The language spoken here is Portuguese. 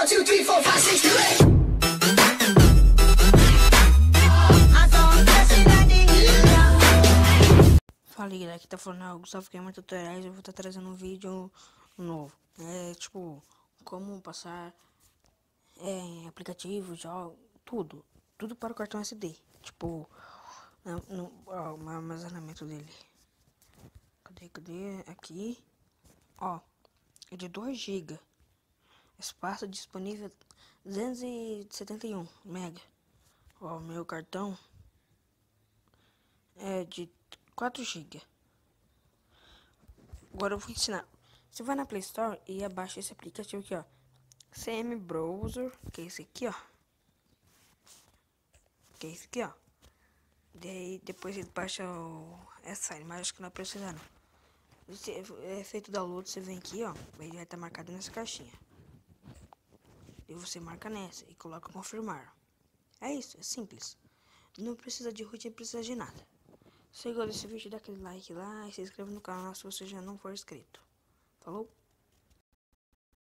2, 3, 4, 5, 6, 7, 8. Fala aí, galera, aqui tá falando o Gustavo Gamer Tutoriais. Eu vou estar trazendo um vídeo novo. Tipo, como passar aplicativo, jogo, tudo para o cartão SD. Tipo, o armazenamento dele. Cadê? Aqui, ó, é de 2 GB. Espaço disponível 271 MB. Ó, meu cartão é de 4 GB. Agora eu vou ensinar. Você vai na Play Store e abaixa esse aplicativo aqui, ó. CM Browser, que é esse aqui, ó. Daí depois ele baixa essa imagem, acho que não precisa não. É feito download, você vem aqui, ó. Ele vai estar marcado nessa caixinha. E você marca nessa e coloca confirmar. É isso, é simples. Não precisa de root, não precisa de nada. Se você gostou desse vídeo, dá aquele like lá e se inscreva no canal se você já não for inscrito. Falou?